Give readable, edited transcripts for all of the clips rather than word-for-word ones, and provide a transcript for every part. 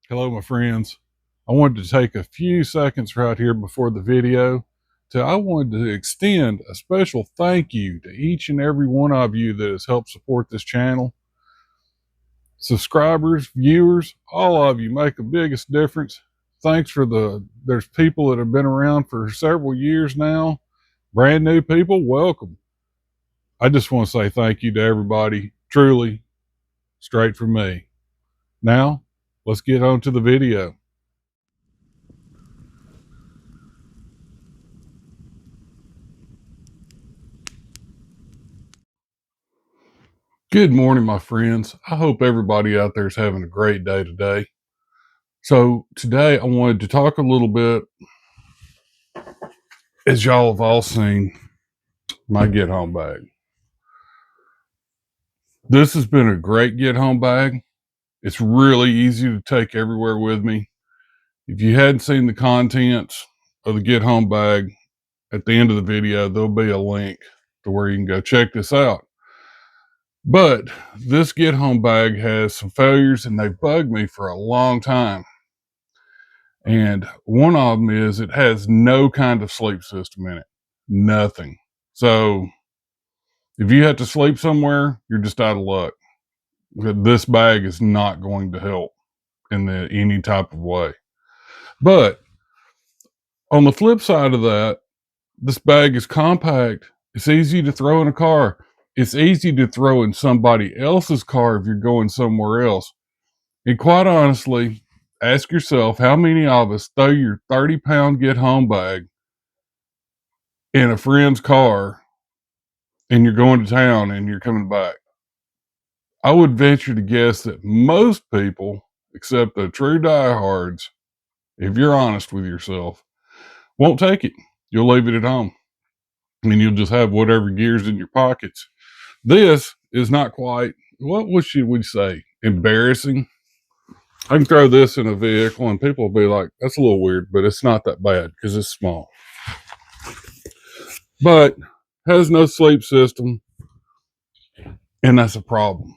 Hello, my friends. I wanted to take a few seconds right here before the video I wanted to extend a special thank you to each and every one of you that has helped support this channel. Subscribers, viewers, all of you make the biggest difference. Thanks for there's people that have been around for several years now. Brand new people, welcome. I just want to say thank you to everybody, truly, straight from me. Now, let's get on to the video. Good morning, my friends. I hope everybody out there is having a great day today. So, today I wanted to talk a little bit, as y'all have all seen, my get home bag. This has been a great get home bag. It's really easy to take everywhere with me. If you hadn't seen the contents of the get home bag, at the end of the video, there'll be a link to where you can go check this out. But this get home bag has some failures and they've bugged me for a long time. And one of them is it has no kind of sleep system in it. Nothing. So if you have to sleep somewhere, you're just out of luck. This bag is not going to help in any type of way. But on the flip side of that, this bag is compact. It's easy to throw in a car. It's easy to throw in somebody else's car if you're going somewhere else. And quite honestly, ask yourself how many of us throw your 30-pound get home bag in a friend's car and you're going to town and you're coming back. I would venture to guess that most people, except the true diehards, if you're honest with yourself, won't take it. You'll leave it at home and you'll just have whatever gear's in your pockets. This is not quite, what should we say, embarrassing. I can throw this in a vehicle and people will be like, that's a little weird, but it's not that bad because it's small. But has no sleep system, and that's a problem.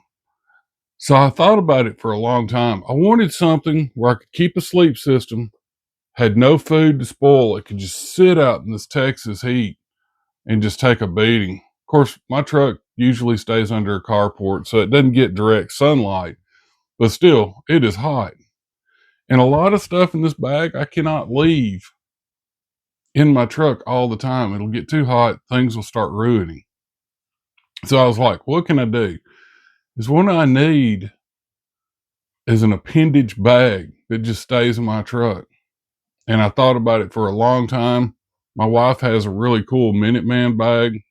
So I thought about it for a long time. I wanted something where I could keep a sleep system, had no food to spoil. It could just sit out in this Texas heat and just take a beating. Of course, my truck usually stays under a carport, so it doesn't get direct sunlight, but still, it is hot. And a lot of stuff in this bag I cannot leave in my truck all the time. It'll get too hot, things will start ruining. So I was like, what can I do? Is what I need is an appendage bag that just stays in my truck. And I thought about it for a long time. My wife has a really cool Minuteman bag.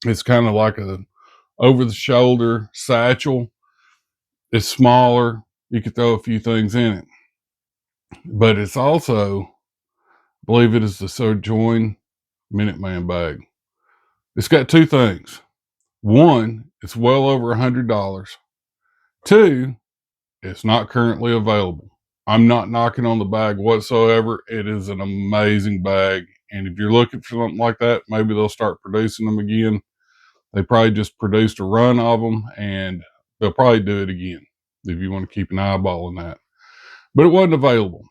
It's kind of like a over the shoulder satchel. It's smaller. You could throw a few things in it. But it's also, I believe it is the Sojourn Minuteman bag. It's got two things. One, it's well over $100. Two, it's not currently available. I'm not knocking on the bag whatsoever. It is an amazing bag. And if you're looking for something like that, maybe they'll start producing them again. They probably just produced a run of them and they'll probably do it again if you want to keep an eyeball on that. But it wasn't available.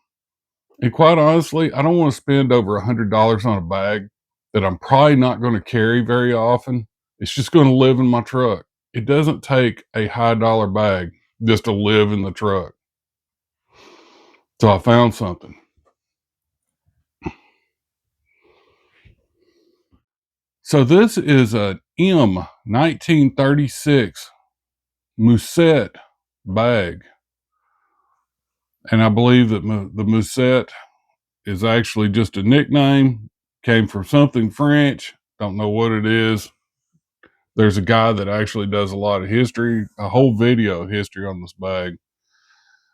And quite honestly, I don't want to spend over $100 on a bag that I'm probably not going to carry very often. It's just going to live in my truck. It doesn't take a high dollar bag just to live in the truck. So I found something. So this is an M 1936 Musette bag. And I believe that the Musette is actually just a nickname, came from something French. Don't know what it is. There's a guy that actually does a lot of history, a whole video of history on this bag.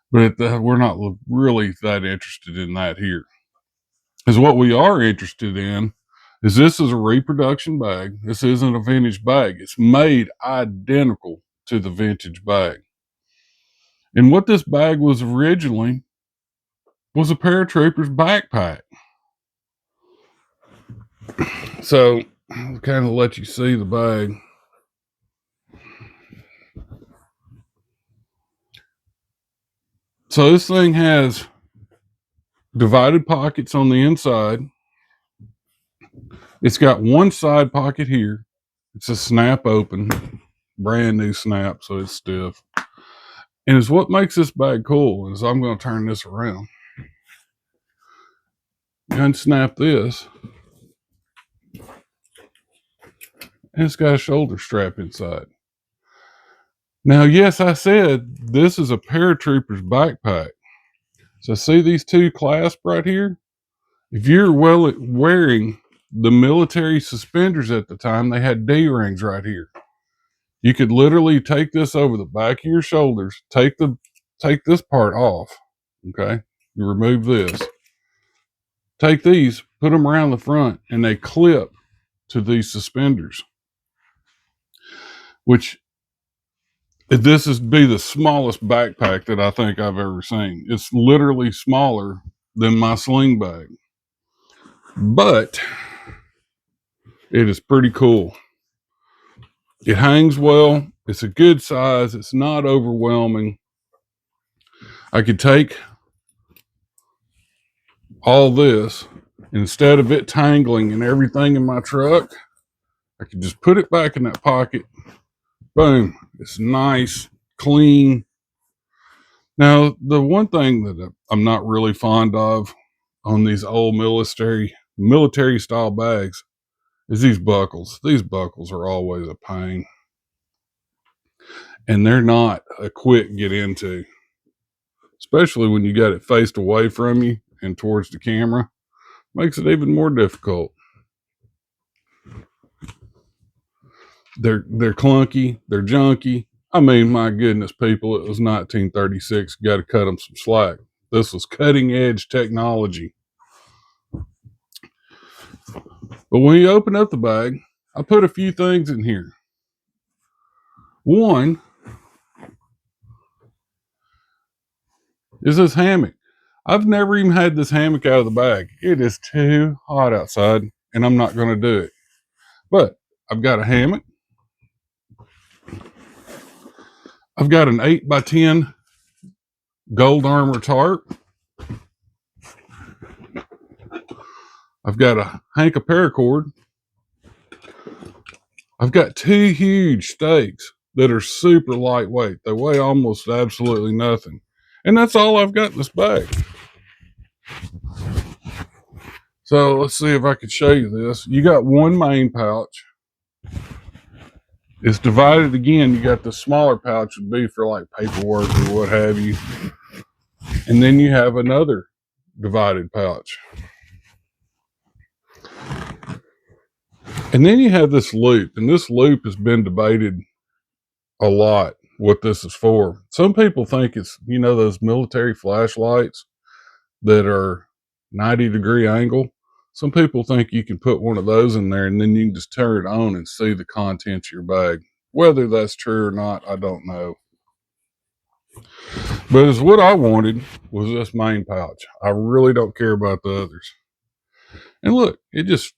But we're not really that interested in that here. Because what we are interested in is this is a reproduction bag. This isn't a vintage bag. It's made identical to the vintage bag. And what this bag was originally was a paratrooper's backpack. So I'll kind of let you see the bag. So this thing has divided pockets on the inside. It's got one side pocket here. It's a snap open, brand new snap, so it's stiff. And it's what makes this bag cool is I'm going to turn this around. Unsnap this. And it's got a shoulder strap inside. Now, yes, I said this is a paratrooper's backpack. So see these two clasps right here? If you're wearing the military suspenders at the time, they had D-rings right here. You could literally take this over the back of your shoulders, take this part off, okay? You remove this. Take these, put them around the front, and they clip to these suspenders, which this is be the smallest backpack that I think I've ever seen. It's literally smaller than my sling bag, but it is pretty cool. It hangs well. It's a good size. It's not overwhelming. I could take all this, instead of it tangling and everything in my truck, I could just put it back in that pocket. Boom. It's nice, clean. Now, the one thing that I'm not really fond of on these old military style bags is these buckles. These buckles are always a pain. And they're not a quick get into, especially when you got it faced away from you and towards the camera. Makes it even more difficult. They're clunky. They're junky. I mean, my goodness, people, it was 1936. Got to cut them some slack. This was cutting edge technology. But when you open up the bag, I put a few things in here. One is this hammock. I've never even had this hammock out of the bag. It is too hot outside, and I'm not going to do it. But I've got a hammock. I've got an 8x10 gold armor tarp. I've got a hank of paracord. I've got two huge stakes that are super lightweight. They weigh almost absolutely nothing. And that's all I've got in this bag. So let's see if I can show you this. You got one main pouch. It's divided again. You got the smaller pouch would be for like paperwork or what have you. And then you have another divided pouch. And then you have this loop, and this loop has been debated a lot what this is for. Some people think it's, those military flashlights that are 90-degree angle. Some people think you can put one of those in there and then you can just turn it on and see the contents of your bag. Whether that's true or not, I don't know. But it's what I wanted was this main pouch. I really don't care about the others. And look, this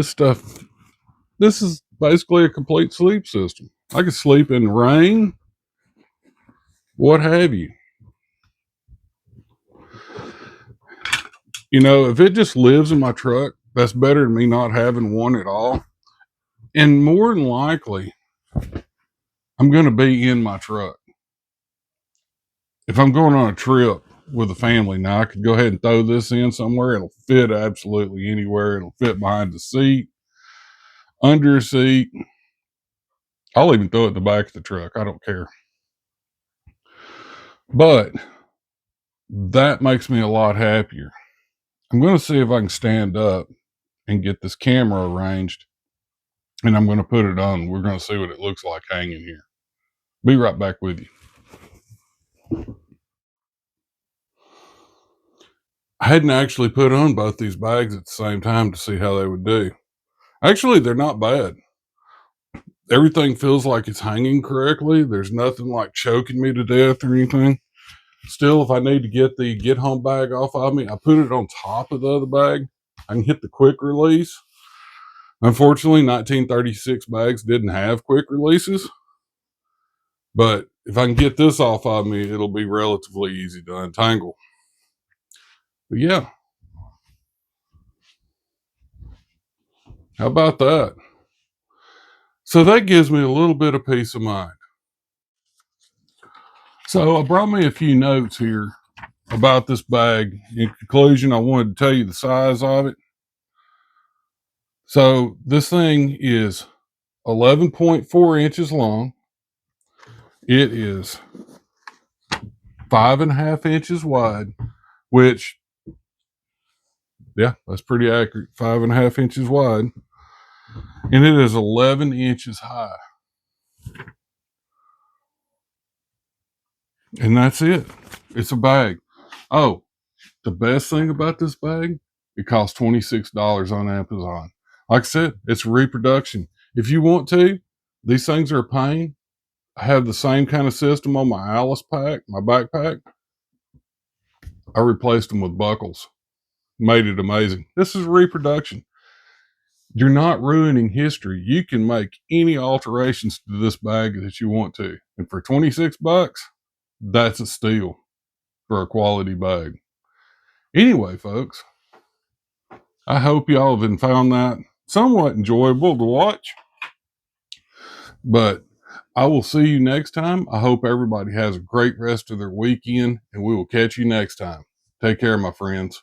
stuff, this is basically a complete sleep system. I could sleep in the rain, what have you. If it just lives in my truck, that's better than me not having one at all. And more than likely, I'm going to be in my truck. If I'm going on a trip with a family, now I could go ahead and throw this in somewhere. It'll fit absolutely anywhere. It'll fit behind the seat, under a seat. I'll even throw it in the back of the truck. I don't care. But that makes me a lot happier. I'm going to see if I can stand up and get this camera arranged, and I'm going to put it on. We're going to see what it looks like hanging here. Be right back with you. I hadn't actually put on both these bags at the same time to see how they would do. Actually, they're not bad. Everything feels like it's hanging correctly. There's nothing like choking me to death or anything. Still, if I need to get the get home bag off of me, I put it on top of the other bag. I can hit the quick release. Unfortunately, 1936 bags didn't have quick releases, but if I can get this off of me, it'll be relatively easy to untangle. But yeah, how about that? So that gives me a little bit of peace of mind. So I brought me a few notes here about this bag. In conclusion, I wanted to tell you the size of it. So this thing is 11.4 inches long. It is 5.5 inches wide, which, yeah, that's pretty accurate. 5.5 inches wide. And it is 11 inches high. And that's it. It's a bag. Oh, the best thing about this bag, it costs $26 on Amazon. Like I said, it's reproduction. If you want to, these things are a pain. I have the same kind of system on my Alice pack, my backpack. I replaced them with buckles. Made it amazing. This is reproduction. You're not ruining history. You can make any alterations to this bag that you want to. And for $26, that's a steal for a quality bag. Anyway, folks, I hope y'all have found that somewhat enjoyable to watch. But I will see you next time. I hope everybody has a great rest of their weekend, and we will catch you next time. Take care, my friends.